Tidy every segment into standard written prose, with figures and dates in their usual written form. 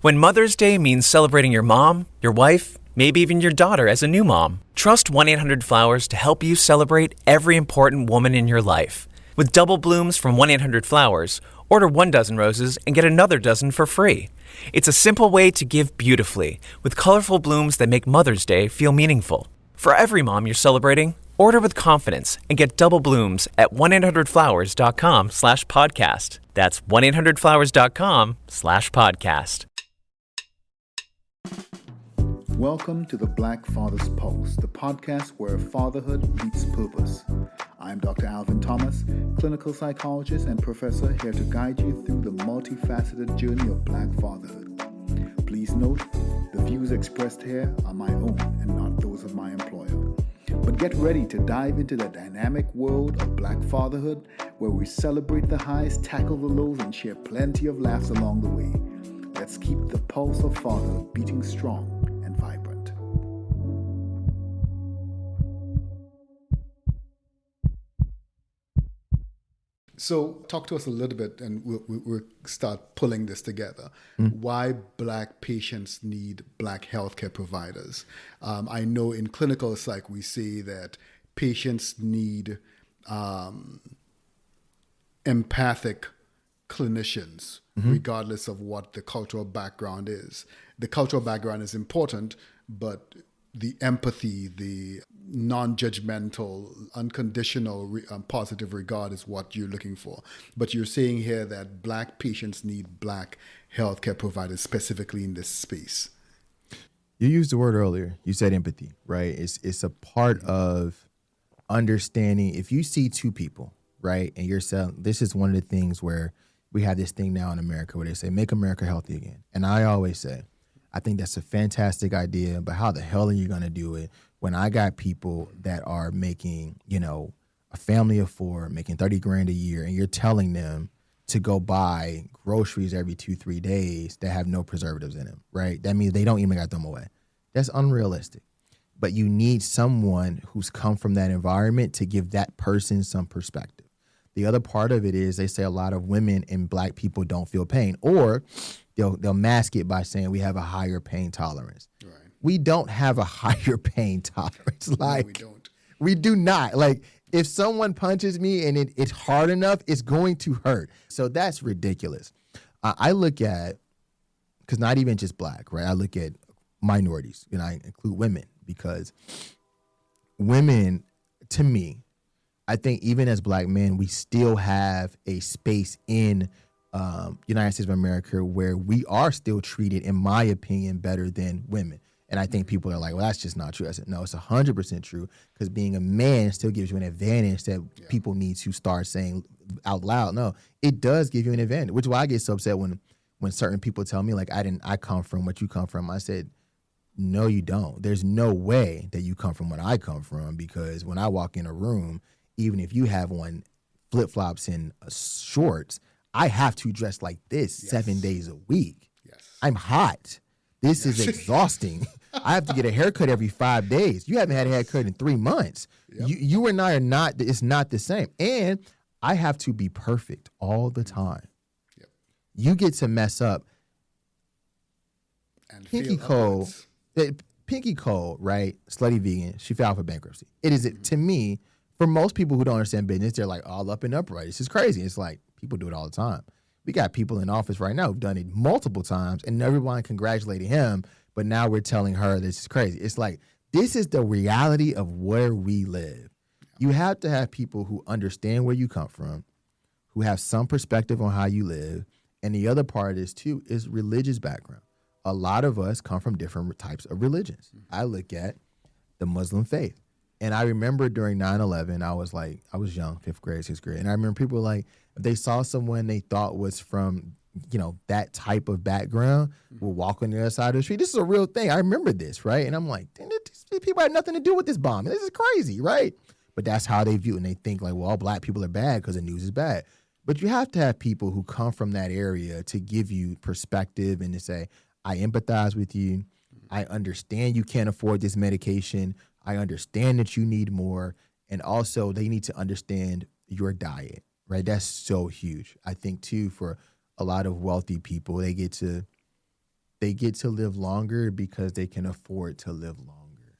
When Mother's Day means celebrating your mom, your wife, maybe even your daughter as a new mom, trust 1-800-Flowers to help you celebrate every important woman in your life. With double blooms from 1-800-Flowers, order 1 dozen roses and get another dozen for free. It's a simple way to give beautifully, with colorful blooms that make Mother's Day feel meaningful. For every mom you're celebrating, order with confidence and get double blooms at 1-800-Flowers.com/podcast. That's 1-800-Flowers.com/podcast. Welcome to the Black Father's Pulse, the podcast where fatherhood meets purpose. I'm Dr. Alvin Thomas, clinical psychologist and professor, here to guide you through the multifaceted journey of Black fatherhood. Please note, the views expressed here are my own and not those of my employer. But get ready to dive into the dynamic world of Black fatherhood, where we celebrate the highs, tackle the lows, and share plenty of laughs along the way. Let's keep the pulse of fatherhood beating strong and vibrant. So talk to us a little bit, and we'll start pulling this together. Why Black patients need Black healthcare providers. I know in clinical psych we see that patients need empathic clinicians, regardless of what the cultural background is. The cultural background is important, but the empathy, the non-judgmental, unconditional, positive regard is what you're looking for. But you're saying here that Black patients need Black healthcare providers specifically in this space. You used the word earlier. You said empathy, right? It's a part of understanding. If you see two people, right, and you're saying, this is one of the things where we have this thing now in America where they say, make America healthy again. And I always say, I think that's a fantastic idea, but how the hell are you going to do it when I got people that are making, a family of 4, making $30,000 a year, and you're telling them to go buy groceries every 2-3 days that have no preservatives in them, right? That means they don't even got them away. That's unrealistic. But you need someone who's come from that environment to give that person some perspective. The other part of it is they say a lot of women and Black people don't feel pain, or they'll mask it by saying we have a higher pain tolerance. Right. We don't have a higher pain tolerance. Like, no, we don't. We do not. Like, if someone punches me and it's hard enough, it's going to hurt. So that's ridiculous. I look at, because not even just Black, right? I look at minorities, and I include women, because women, to me, I think even as Black men, we still have a space in United States of America where we are still treated, in my opinion, better than women. And I think people are like, well, that's just not true. I said, no, it's 100% true, because being a man still gives you an advantage that people need to start saying out loud. No, it does give you an advantage, which is why I get so upset when certain people tell me, like, I come from what you come from. I said, no, you don't. There's no way that you come from what I come from, because when I walk in a room, even if you have on flip-flops and shorts, I have to dress like this 7 days a week. Yes. I'm hot. This is exhausting. I have to get a haircut every 5 days. You haven't had a haircut in 3 months. Yep. You and I are not, it's not the same. And I have to be perfect all the time. Yep. You get to mess up. And Pinky Cole, right? Slutty vegan. She filed for bankruptcy. It is, to me, for most people who don't understand business, they're like all up and upright. This is crazy. It's like people do it all the time. We got people in office right now who've done it multiple times, and everyone congratulated him, but now we're telling her this is crazy. It's like, this is the reality of where we live. You have to have people who understand where you come from, who have some perspective on how you live, and the other part is religious background. A lot of us come from different types of religions. I look at the Muslim faith. And I remember during 9/11, I was young, 5th grade, 6th grade. And I remember people were like, if they saw someone they thought was from, that type of background, would walk on the other side of the street. This is a real thing. I remember this, right? And I'm like, these people had nothing to do with this bomb. This is crazy, right? But that's how they view it. And they think like, well, all Black people are bad because the news is bad. But you have to have people who come from that area to give you perspective and to say, I empathize with you. I understand you can't afford this medication. I understand that you need more. And also they need to understand your diet, right? That's so huge. I think too, for a lot of wealthy people, they they get to live longer because they can afford to live longer.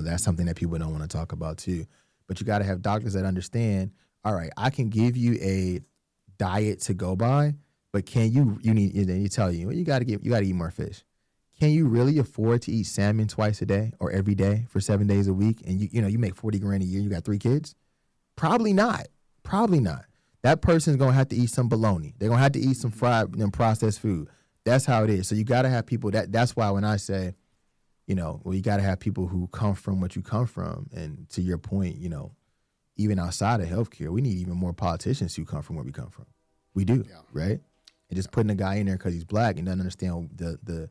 That's something that people don't want to talk about too. But you got to have doctors that understand, all right, I can give you a diet to go by, but can you tell you, well, you got to eat more fish. Can you really afford to eat salmon twice a day or every day for 7 days a week? And you make $40,000 a year, you got 3 kids? Probably not. That person's going to have to eat some bologna. They're going to have to eat some fried and processed food. That's how it is. So you got to have people that's why when I say, you got to have people who come from what you come from. And to your point, even outside of healthcare, we need even more politicians who come from where we come from. We do, right? And just putting a guy in there because he's black and doesn't understand the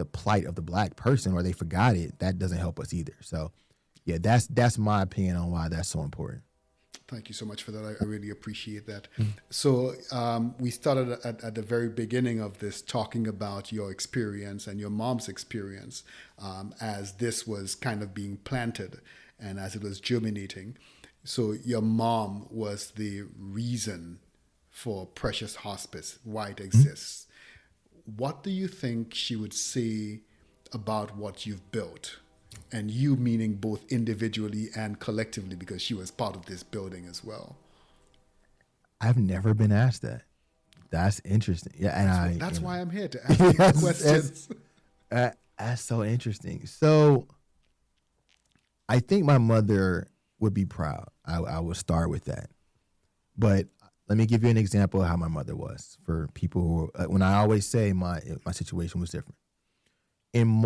plight of the black person, or they forgot it, that doesn't help us either. So, yeah, that's my opinion on why that's so important. Thank you so much for that. I really appreciate that. So we started at the very beginning of this talking about your experience and your mom's experience as this was kind of being planted and as it was germinating. So your mom was the reason for Precious Hospice, why it exists. What do you think she would say about what you've built? And you meaning both individually and collectively, because she was part of this building as well. I've never been asked that. That's interesting. Yeah, and that's why I'm here to ask you questions. That's so interesting. So I think my mother would be proud. I will start with that. But let me give you an example of how my mother was for people who, when I always say my situation was different. In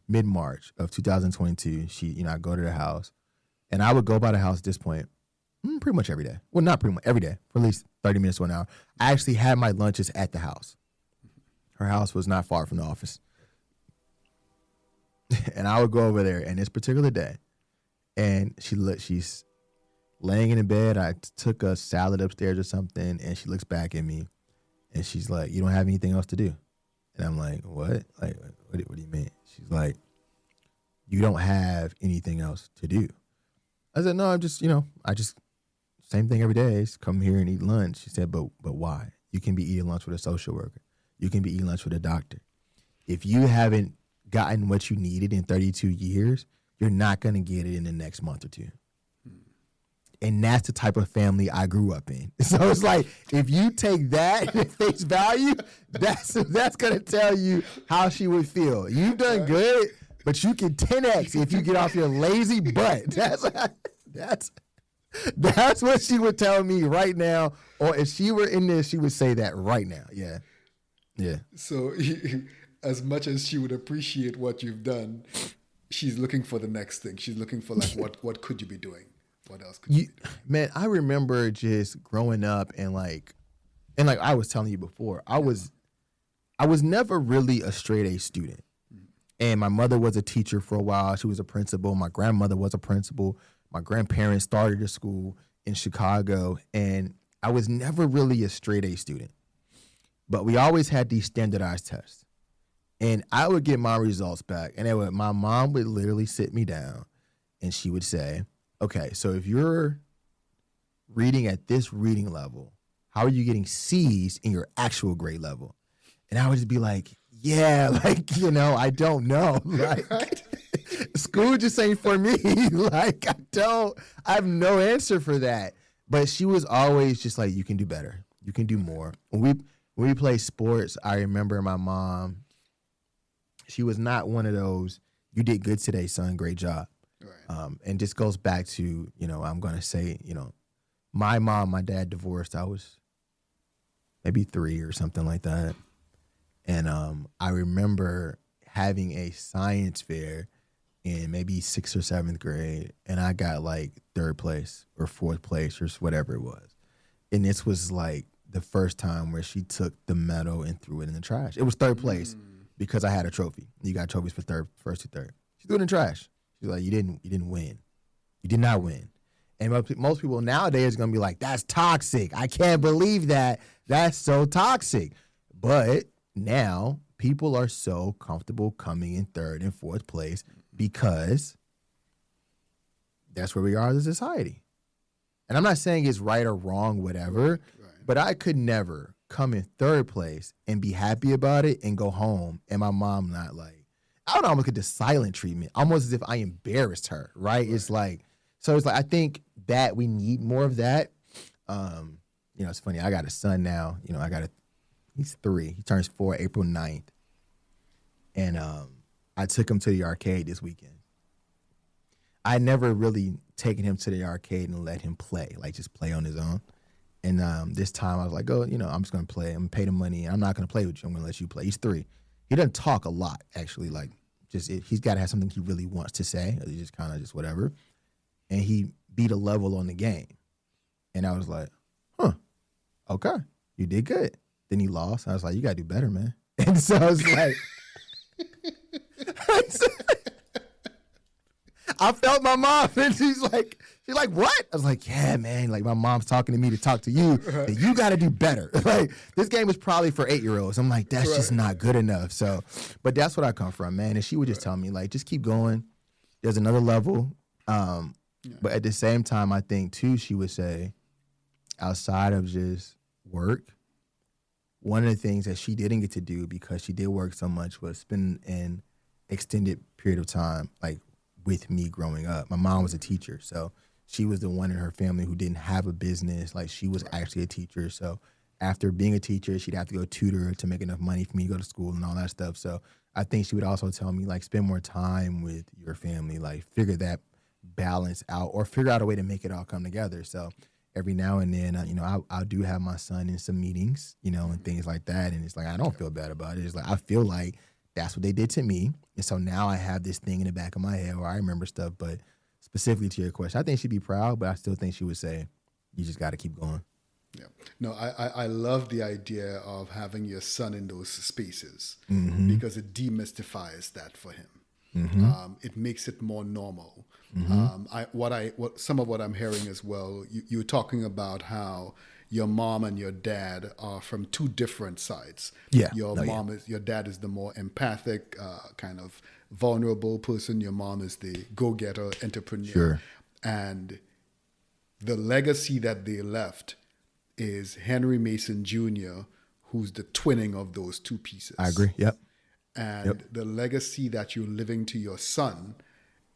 mid-March of 2022, I go to the house, and I would go by the house at this point pretty much every day. Well, not pretty much every day, for at least 30 minutes to an hour. I actually had my lunches at the house. Her house was not far from the office. And I would go over there, and this particular day, and she's laying in the bed. I took a salad upstairs or something, and she looks back at me, and she's like, "You don't have anything else to do?" And I'm like, "What? Like, what do you mean?" She's like, "You don't have anything else to do." I said, "No, I'm just, same thing every day. Just come here and eat lunch." She said, but why? You can be eating lunch with a social worker. You can be eating lunch with a doctor. If you haven't gotten what you needed in 32 years, you're not going to get it in the next month or two. And that's the type of family I grew up in. So it's like, if you take that at face value, that's going to tell you how she would feel. You've done good, but you can 10X if you get off your lazy butt. That's what she would tell me right now. Or if she were in this, she would say that right now. Yeah. Yeah. So as much as she would appreciate what you've done, she's looking for the next thing. She's looking for what could you be doing? What else could you be doing? Man, I remember just growing up and like I was telling you before, I was never really a straight A student. And my mother was a teacher for a while. She was a principal. My grandmother was a principal. My grandparents started a school in Chicago, and I was never really a straight A student. But we always had these standardized tests. And I would get my results back, and my mom would literally sit me down, and she would say, "Okay, so if you're reading at this reading level, how are you getting C's in your actual grade level?" And I would just be like, "Yeah, I don't know. Like, school just ain't for me. Like, I have no answer for that." But she was always just like, "You can do better. You can do more." When we play sports, I remember my mom, she was not one of those, "You did good today, son. Great job." Right. And just goes back to, I'm going to say, my mom, my dad divorced. I was maybe 3 or something like that. And I remember having a science fair in maybe 6th or 7th grade, and I got like 3rd place or 4th place or whatever it was. And this was like the first time where she took the medal and threw it in the trash. It was 3rd place because I had a trophy. You got trophies for 3rd, 1st to 3rd. She threw it in the trash. She's like, you didn't win. You did not win. And most people nowadays are going to be like, "That's toxic. I can't believe that. That's so toxic." But now people are so comfortable coming in 3rd and 4th place because that's where we are as a society. And I'm not saying it's right or wrong, whatever, right. But I could never come in third place and be happy about it and go home, and my mom not like, I would almost get the silent treatment, almost as if I embarrassed her, right? It's like, so it's like, I think that we need more of that. You know, it's funny, I got a son now, you know, he's 3, he turns 4 April 9th, and I took him to the arcade this weekend. I never really taken him to the arcade and let him play, like just play on his own. And this time I was like, oh, you know, I'm just going to play. I'm going to pay the money. I'm not going to play with you. I'm going to let you play. He's 3. He doesn't talk a lot, actually. Like, he's got to have something he really wants to say. Or just kind of just whatever. And he beat a level on the game. And I was like, huh, okay, you did good. Then he lost. I was like, you got to do better, man. And so I was like, I felt my mom, and she's like, what? I was like, yeah, man. Like, my mom's talking to me to talk to you. Right. You got to do better. Like, this game is probably for 8-year-olds. I'm like, that's just not good enough. So, but that's what I come from, man. And she would just tell me, like, just keep going. There's another level. But at the same time, I think, too, she would say, outside of just work, one of the things that she didn't get to do because she did work so much was spend an extended period of time, like, with me growing up. My mom was a teacher, so she was the one in her family who didn't have a business. Like, she was actually a teacher. So after being a teacher, she'd have to go tutor to make enough money for me to go to school and all that stuff. So I think she would also tell me, like, spend more time with your family, like, figure that balance out or figure out a way to make it all come together. So every now and then, you know, I do have my son in some meetings, you know, and things like that. And it's like, I don't feel bad about it. It's like, I feel like that's what they did to me. And so now I have this thing in the back of my head where I remember stuff. But specifically to your question, I think she'd be proud, but I still think she would say, you just got to keep going. Yeah. No, I love the idea of having your son in those spaces because it demystifies that for him. It makes it more normal. Some of what I'm hearing as well, you're talking about how your mom and your dad are from 2 different sides. Yeah. Your dad is the more empathic, kind of vulnerable person. Your mom is the go-getter entrepreneur. Sure. And the legacy that they left is Henry Mason Jr., who's the twinning of those 2 pieces. I agree. Yep. And the legacy that you're living to your son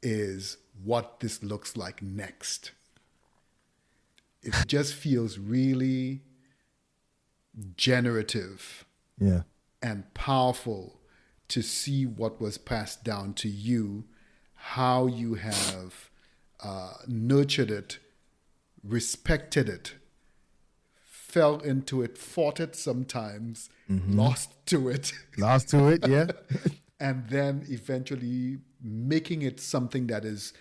is what this looks like next. It just feels really generative and powerful to see what was passed down to you, how you have nurtured it, respected it, fell into it, fought it sometimes, lost to it. Lost to it, yeah. And then eventually making it something that is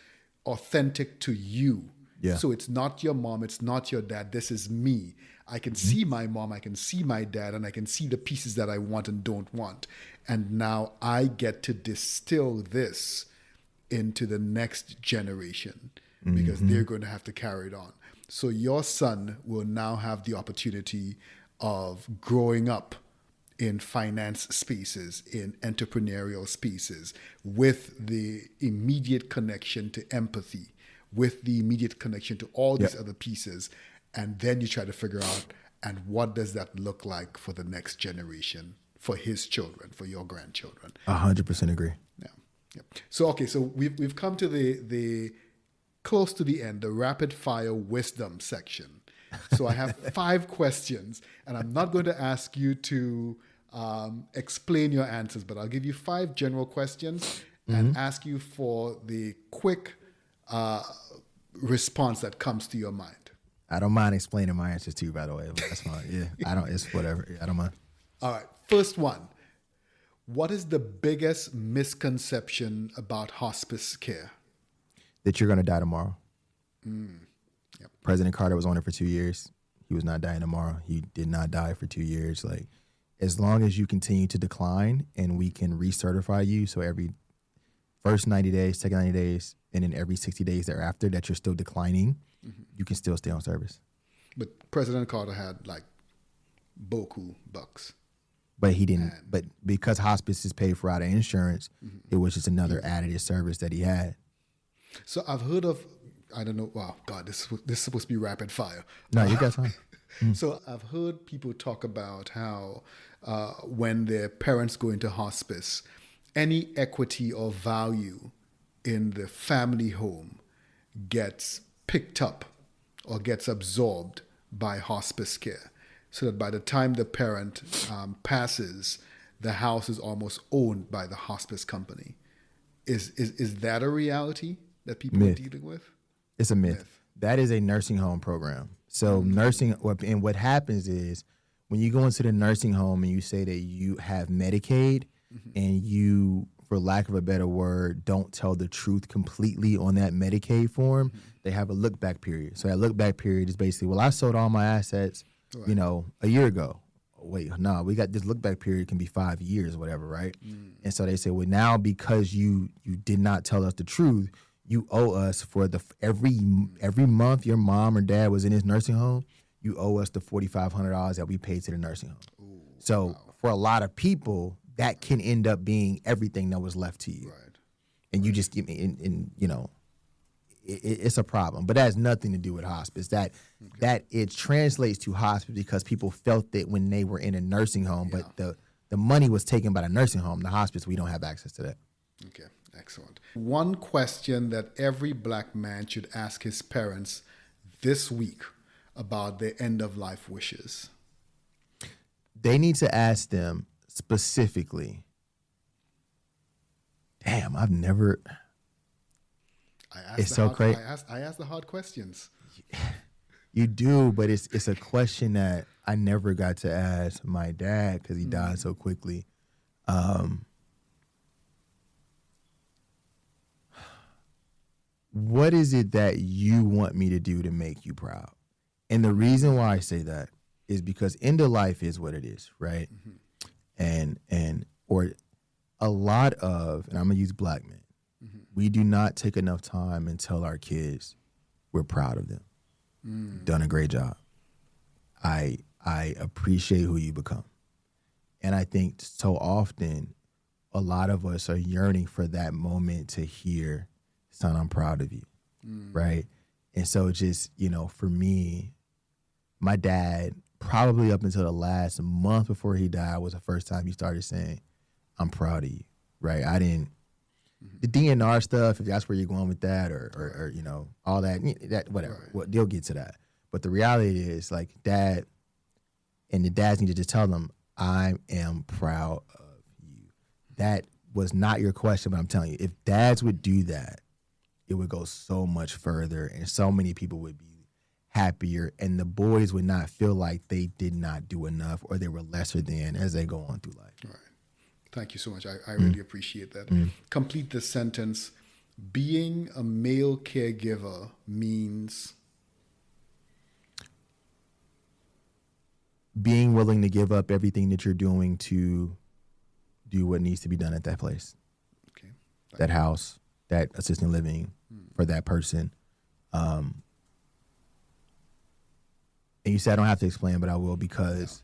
authentic to you. Yeah. So it's not your mom, it's not your dad, this is me. I can see my mom, I can see my dad, and I can see the pieces that I want and don't want. And now I get to distill this into the next generation because they're going to have to carry it on. So your son will now have the opportunity of growing up in finance spaces, in entrepreneurial spaces, with the immediate connection to empathy, with the immediate connection to all these other pieces. And then you try to figure out, and what does that look like for the next generation, for his children, for your grandchildren? 100% agree. Yeah. So, okay, so we've come to the close to the end, the rapid fire wisdom section. So I have 5 questions, and I'm not going to ask you to explain your answers, but I'll give you 5 general questions and ask you for the quick response that comes to your mind. I don't mind explaining my answers to you, by the way. That's fine. Yeah, it's whatever. I don't mind. All right. First one. What is the biggest misconception about hospice care? That you're going to die tomorrow. Yep. President Carter was on it for 2 years. He was not dying tomorrow. He did not die for 2 years. Like, as long as you continue to decline and we can recertify you, so every first 90 days, second 90 days, and then every 60 days thereafter that you're still declining, you can still stay on service. But President Carter had like boku bucks. But he didn't. But because hospice is paid for out of insurance, it was just another additive service that he had. So I've heard of, I don't know, wow, God, this is supposed to be rapid fire. No, you got time. So I've heard people talk about how when their parents go into hospice, any equity or value in the family home gets picked up or gets absorbed by hospice care, so that by the time the parent passes, the house is almost owned by the hospice company. Is that a reality that people Myth. are dealing with? It's a myth. That is a nursing home program. So nursing, and what happens is when you go into the nursing home and you say that you have Medicaid and you, for lack of a better word, don't tell the truth completely on that Medicaid form, they have a look back period. So that look back period is basically, well, I sold all my assets, a year ago. Wait, no, we got this look back period can be 5 years or whatever, right? And so they say, well, now because you did not tell us the truth, you owe us for every month your mom or dad was in his nursing home, you owe us the $4,500 that we paid to the nursing home. So for a lot of people, that can end up being everything that was left to you. Right. And you just give me, it's a problem. But that has nothing to do with hospice. That it translates to hospice because people felt that when they were in a nursing home, but the money was taken by the nursing home. The hospice, we don't have access to that. Okay, excellent. One question that every black man should ask his parents this week about their end of life wishes. They need to ask them specifically. Damn, I've never. It's so crazy. I ask the hard questions. You do, but it's a question that I never got to ask my dad because he died so quickly. What is it that you want me to do to make you proud? And the reason why I say that is because end of life is what it is, right? Or a lot of, and I'm gonna use black men, we do not take enough time and tell our kids we're proud of them. Done a great job. I appreciate who you become. And I think so often a lot of us are yearning for that moment to hear, son, I'm proud of you, right? And so just, for me, my dad, probably up until the last month before he died, was the first time he started saying, I'm proud of you, right? I didn't, the DNR stuff, if that's where you're going with that or all that whatever, they'll get to that. But the reality is, like, dad and the dads need to just tell them, I am proud of you. That was not your question, but I'm telling you, if dads would do that, it would go so much further and so many people would be happier and the boys would not feel like they did not do enough or they were lesser than as they go on through life. Right. Thank you so much. I really appreciate that. Complete the sentence. Being a male caregiver means... being willing to give up everything that you're doing to do what needs to be done at that place, that house, that assisted living for that person. And you said I don't have to explain, but I will, because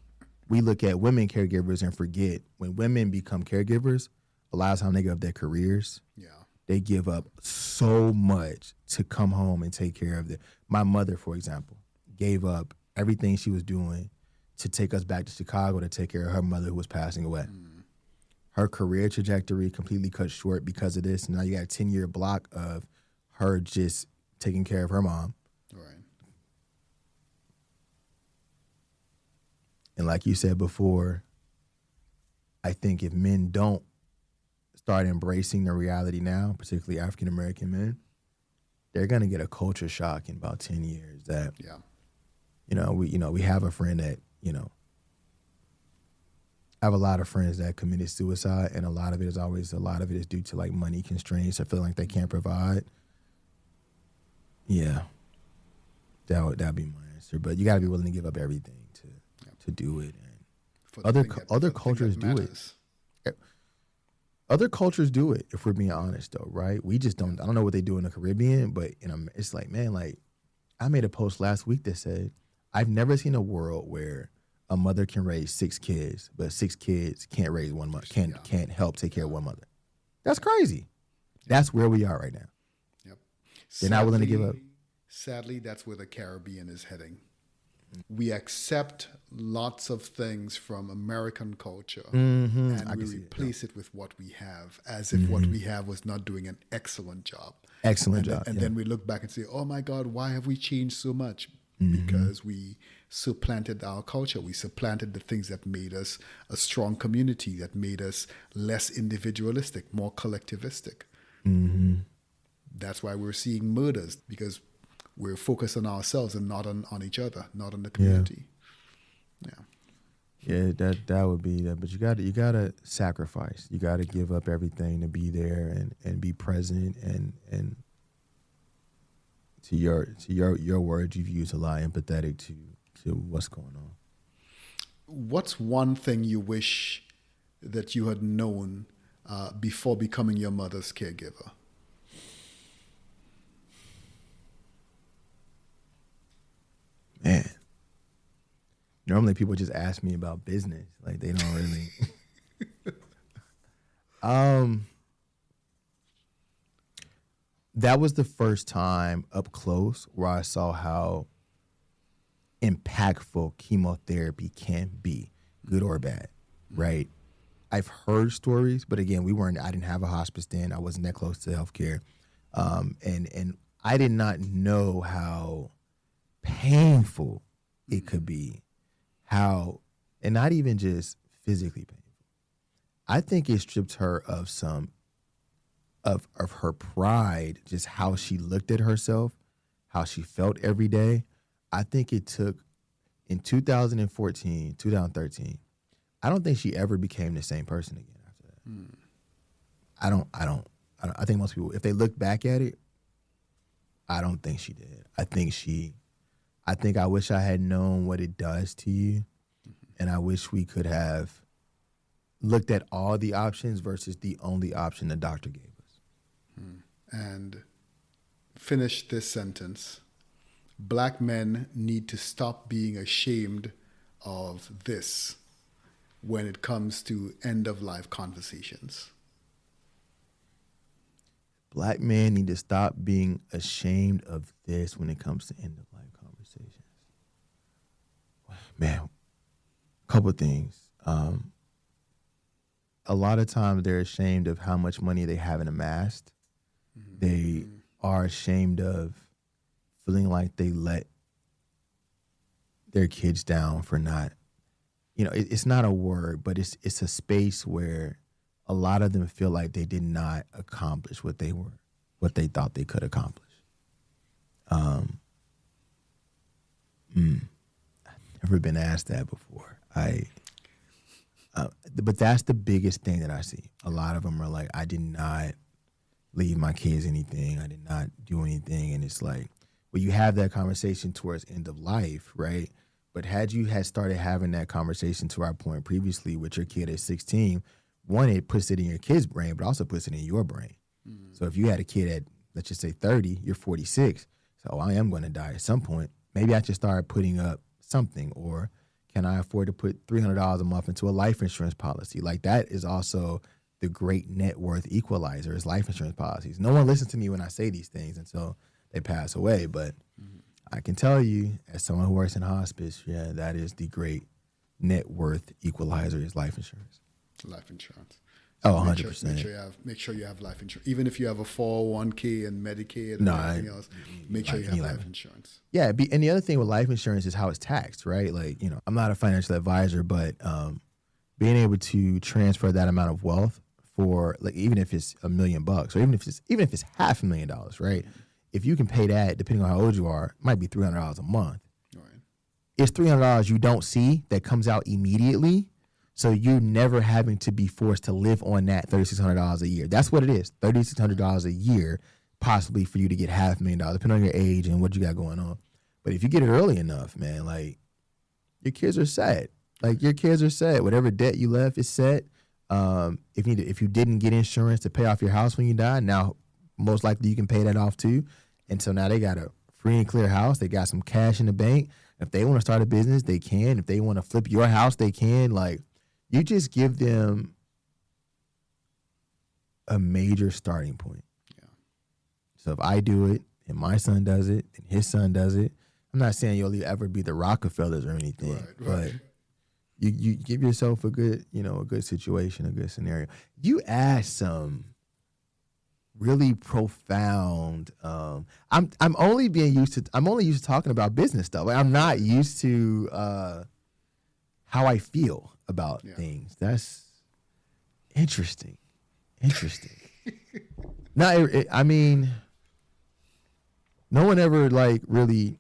we look at women caregivers and forget when women become caregivers, a lot of time they give up their careers. Yeah. They give up so much to come home and take care of them. My mother, for example, gave up everything she was doing to take us back to Chicago to take care of her mother who was passing away. Her career trajectory completely cut short because of this. Now you got a 10-year block of her just taking care of her mom. Right. And like you said before, I think if men don't start embracing the reality now, particularly African-American men, they're going to get a culture shock in about 10 years that, we have a friend that, I have a lot of friends that committed suicide, and a lot of it is due to like money constraints or feeling like they can't provide. Yeah, that'd be my answer. But you got to be willing to give up everything to do it. And other cultures do it. Other cultures do it. If we're being honest, though, right? We just don't. I don't know what they do in the Caribbean, but it's like, man, like I made a post last week that said, I've never seen a world where a mother can raise 6 kids, but 6 kids can't raise one mother, can't help take care of one mother. That's crazy. That's where we are right now. Yep. They're not willing to give up. Sadly, that's where the Caribbean is heading. We accept lots of things from American culture I and we can see it. replace it with what we have, as if what we have was not doing an excellent job. Excellent And, job. and yeah. then we look back and say, oh my God, why have we changed so much? Mm-hmm. Because we supplanted our culture. We supplanted the things that made us a strong community, that made us less individualistic, more collectivistic. Mm-hmm. That's why we're seeing murders, because we're focused on ourselves and not on each other, not on the community. Yeah, that would be that. But you gotta sacrifice. You gotta give up everything to be there and be present and to your words you've used a lot, empathetic to what's going on. What's one thing you wish that you had known before becoming your mother's caregiver? Man, normally people just ask me about business, like they don't really. That was the first time up close where I saw how impactful chemotherapy can be, good or bad, right? I've heard stories, but again, I didn't have a hospice then. I wasn't that close to healthcare. And I did not know how painful it could be, and not even just physically painful. I think it stripped her of some of her pride, just how she looked at herself, how she felt every day. I think it took, in 2014, 2013, I don't think she ever became the same person again after that. I think most people, if they look back at it, I don't think she did. I think I wish I had known what it does to you, and I wish we could have looked at all the options versus the only option the doctor gave us. And finish this sentence. Black men need to stop being ashamed of this when it comes to end-of-life conversations. Black men need to stop being ashamed of this when it comes to end-of-life conversations. Man, a couple things. A lot of times they're ashamed of how much money they haven't amassed. They are ashamed of feeling like they let their kids down for not, it's not a word, but it's a space where a lot of them feel like they did not accomplish what they thought they could accomplish. I've never been asked that before. But that's the biggest thing that I see. A lot of them are like, I did not leave my kids anything. I did not do anything. And it's like, well, you have that conversation towards end of life, right? But had you started having that conversation to our point previously with your kid at 16, one, it puts it in your kid's brain, but also puts it in your brain. So if you had a kid at, let's just say 30, you're 46, so I am going to die at some point. Maybe I should start putting up something, or can I afford to put $300 a month into a life insurance policy? Like, that is also the great net worth equalizer, is life insurance policies. No one listens to me when I say these things until they pass away, but I can tell you, as someone who works in hospice, yeah, that is the great net worth equalizer, is life insurance. Life insurance. Oh, So 100%. Make sure you have life insurance. Even if you have a 401k and Medicaid and everything else, make sure you have life insurance. Yeah, and the other thing with life insurance is how it's taxed, right? Like, I'm not a financial advisor, but being able to transfer that amount of wealth for, like, even if it's $1 million, or even if it's $500,000, right? If you can pay that, depending on how old you are, it might be $300 a month. Right. It's $300 you don't see that comes out immediately. So you're never having to be forced to live on that $3,600 a year. That's what it is, $3,600 a year, possibly for you to get $500,000, depending on your age and what you got going on. But if you get it early enough, man, like, your kids are set. Like, your kids are set. Whatever debt you left is set. If you didn't get insurance to pay off your house when you die, now most likely you can pay that off too. And so now they got a free and clear house. They got some cash in the bank. If they want to start a business, they can. If they want to flip your house, they can. Like, you just give them a major starting point. Yeah. So if I do it and my son does it and his son does it, I'm not saying you'll ever be the Rockefellers or anything, Right. but you give yourself a good, a good situation, a good scenario. You asked some really profound. I'm only used to talking about business stuff. Like, I'm not used to how I feel about things. That's interesting. No, I mean, no one ever really.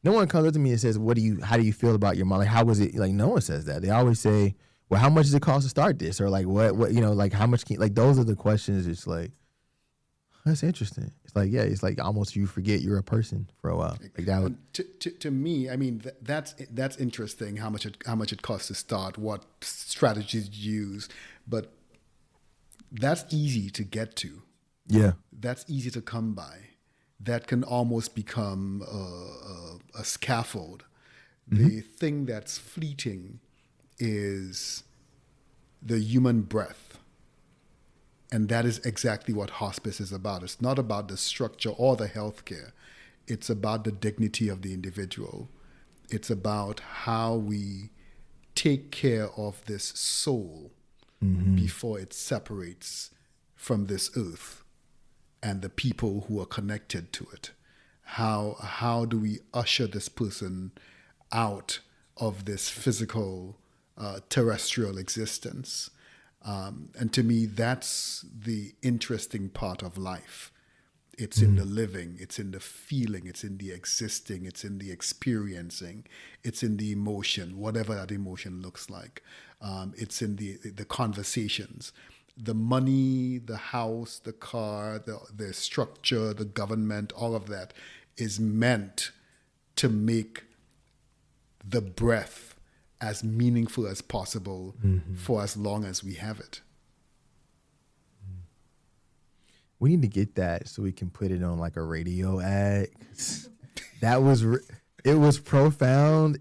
No one comes up to me and says, how do you feel about your mom? Like, how was it? Like, no one says that. They always say, well, how much does it cost to start this? Or like, what, like how much those are the questions. It's like, that's interesting. It's like, it's like almost you forget you're a person for a while. Like that would, to me, I mean, that's interesting how much it costs to start, what strategies you use, but that's easy to get to. Yeah. That's easy to come by. That can almost become a scaffold. The thing that's fleeting is the human breath. And that is exactly what hospice is about. It's not about the structure or the healthcare. It's about the dignity of the individual. It's about how we take care of this soul before it separates from this earth and the people who are connected to it. How do we usher this person out of this physical terrestrial existence? And to me, that's the interesting part of life. It's in the living, it's in the feeling, it's in the existing, it's in the experiencing, it's in the emotion, whatever that emotion looks like. It's in the conversations. The money, the house, the car, the structure, the government, all of that is meant to make the breath as meaningful as possible for as long as we have it. We need to get that so we can put it on like a radio ad. It was profound.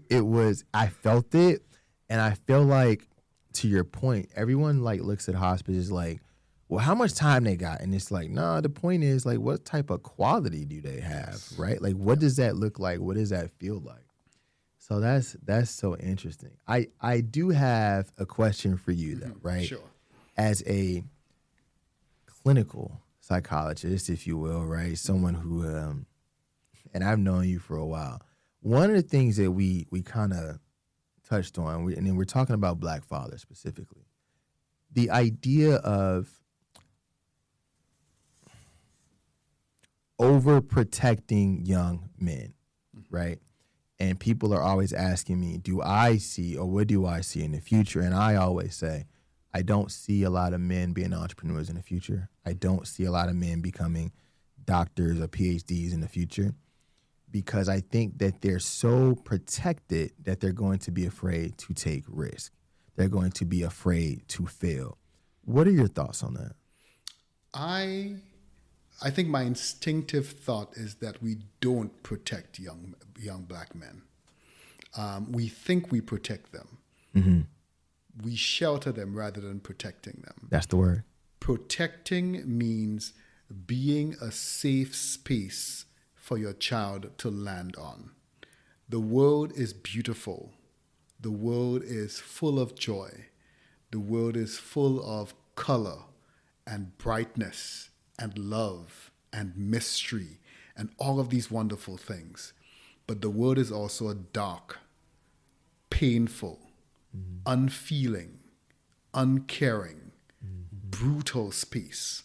I felt it. And I feel like, to your point, everyone like looks at hospice as like, well, how much time they got? And it's like, nah, the point is like, what type of quality do they have, right? Like, what does that look like? What does that feel like? So that's so interesting. I do have a question for you though, right? Sure. As a clinical psychologist, if you will, right? Someone who, and I've known you for a while. One of the things that we kind of touched on, and then we're talking about Black fathers specifically, the idea of overprotecting young men, right? And people are always asking me, do I see, or what do I see in the future? And I always say, I don't see a lot of men being entrepreneurs in the future. I don't see a lot of men becoming doctors or PhDs in the future, because I think that they're so protected that they're going to be afraid to take risk. They're going to be afraid to fail. What are your thoughts on that? I think my instinctive thought is that we don't protect young Black men. We think we protect them. Mm-hmm. We shelter them rather than protecting them. That's the word. Protecting means being a safe space for your child to land on. The world is beautiful. The world is full of joy. The world is full of color and brightness and love and mystery and all of these wonderful things. But the world is also a dark, painful, unfeeling, uncaring, brutal space.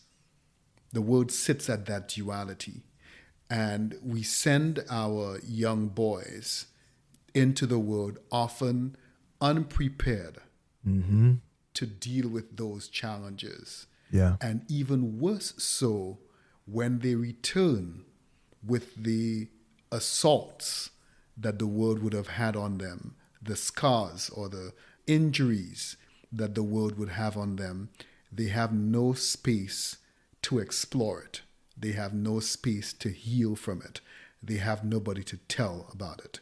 The world sits at that duality. And we send our young boys into the world often unprepared to deal with those challenges. Yeah. And even worse so when they return with the assaults that the world would have had on them, the scars or the injuries that the world would have on them, they have no space to explore it. They have no space to heal from it. They have nobody to tell about it.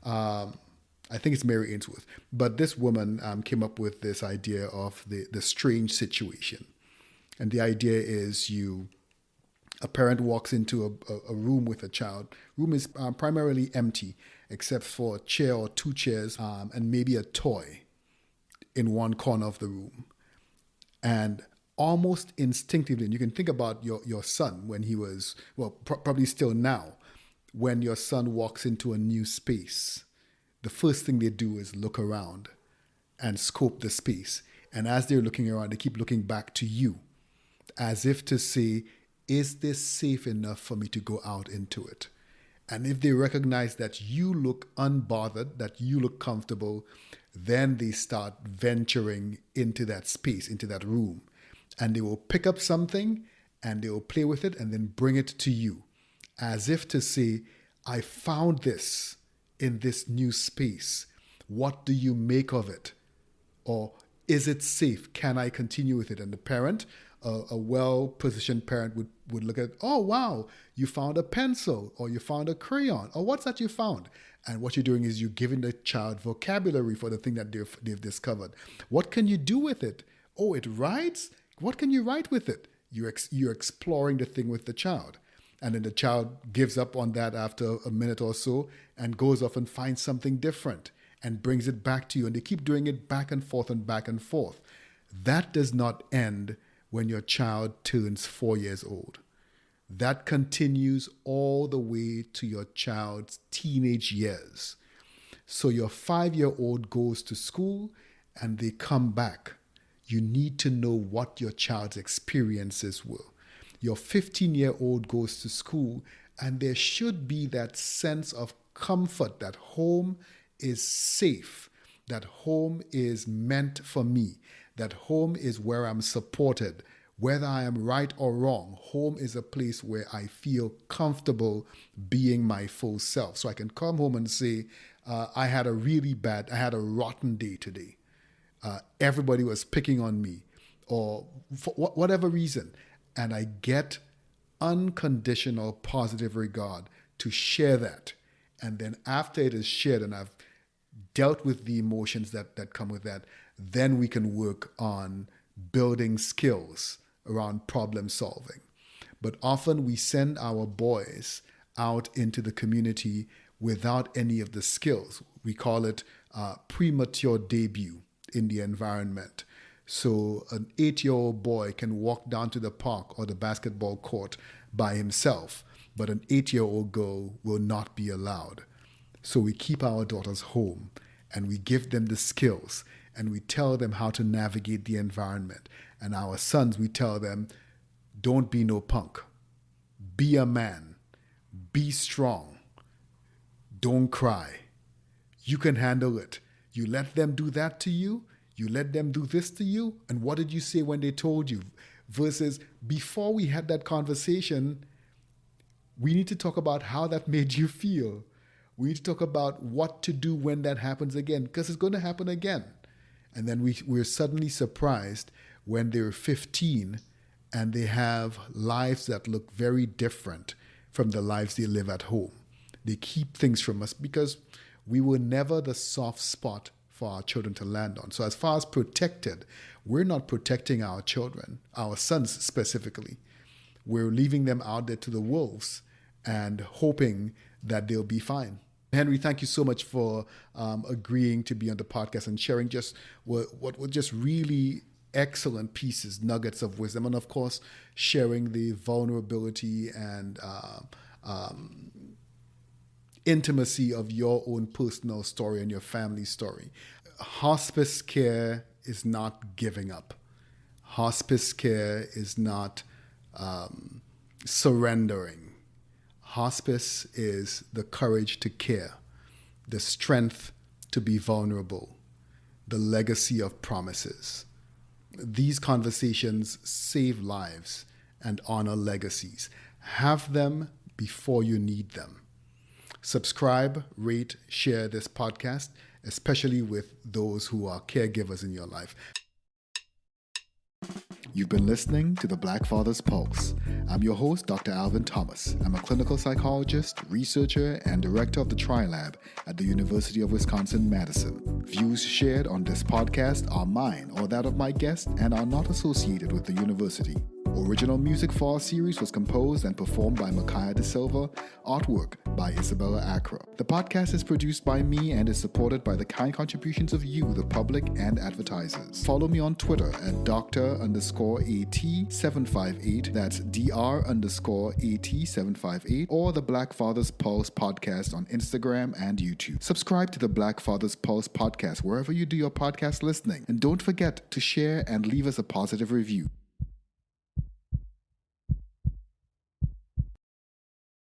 I think it's Mary Ainsworth. But this woman came up with this idea of the strange situation. And the idea is you A parent walks into a room with a child. Room is primarily empty, except for a chair or two chairs and maybe a toy in one corner of the room. And almost instinctively, and you can think about your son when he was, probably still now, when your son walks into a new space, the first thing they do is look around and scope the space. And as they're looking around, they keep looking back to you as if to say, is this safe enough for me to go out into it? And if they recognize that you look unbothered, that you look comfortable, then they start venturing into that space, into that room. And they will pick up something and they will play with it and then bring it to you as if to say, I found this in this new space. What do you make of it? Or is it safe? Can I continue with it? And the parent, a well-positioned parent would look at, oh, wow, you found a pencil or you found a crayon or what's that you found? And what you're doing is you're giving the child vocabulary for the thing that they've discovered. What can you do with it? Oh, it writes? What can you write with it? You're exploring the thing with the child. And then the child gives up on that after a minute or so and goes off and finds something different and brings it back to you. And they keep doing it back and forth and back and forth. That does not end when your child turns 4 years old. That continues all the way to your child's teenage years. So your 5-year-old goes to school and they come back. You need to know what your child's experiences were. Your 15-year-old goes to school and there should be that sense of comfort that home is safe, that home is meant for me, that home is where I'm supported. Whether I am right or wrong, home is a place where I feel comfortable being my full self. So I can come home and say, I had a rotten day today. Everybody was picking on me or for whatever reason. And I get unconditional positive regard to share that. And then after it is shared and I've dealt with the emotions that come with that, then we can work on building skills around problem solving. But often we send our boys out into the community without any of the skills. We call it premature debut in the environment. So an 8-year-old boy can walk down to the park or the basketball court by himself, but an 8-year-old girl will not be allowed. So we keep our daughters home and we give them the skills and we tell them how to navigate the environment. And our sons, we tell them, don't be no punk. Be a man. Be strong. Don't cry. You can handle it. You let them do that to you. You let them do this to you. And what did you say when they told you? Versus before we had that conversation, we need to talk about how that made you feel. We need to talk about what to do when that happens again, because it's going to happen again. And then we're suddenly surprised when they're 15 and they have lives that look very different from the lives they live at home. They keep things from us because we were never the soft spot for our children to land on. So as far as protected, we're not protecting our children, our sons specifically. We're leaving them out there to the wolves and hoping that they'll be fine. Henry, thank you so much for agreeing to be on the podcast and sharing just what were just really excellent pieces, nuggets of wisdom, and of course, sharing the vulnerability and intimacy of your own personal story and your family story. Hospice care is not giving up. Hospice care is not surrendering. Hospice is the courage to care, the strength to be vulnerable, the legacy of promises. These conversations save lives and honor legacies. Have them before you need them. Subscribe, rate, share this podcast, especially with those who are caregivers in your life. You've been listening to the Black Father's Pulse. I'm your host, Dr. Alvin Thomas. I'm a clinical psychologist, researcher, and director of the TriLab at the University of Wisconsin-Madison. Views shared on this podcast are mine or that of my guest and are not associated with the university. Original music for our series was composed and performed by Micaiah De Silva, artwork by Isabella Accra. The podcast is produced by me and is supported by the kind contributions of you, the public, and advertisers. Follow me on Twitter at Dr_AT758, that's Dr_AT758, or the Black Fathers Pulse podcast on Instagram and YouTube. Subscribe to the Black Fathers Pulse podcast wherever you do your podcast listening, and don't forget to share and leave us a positive review.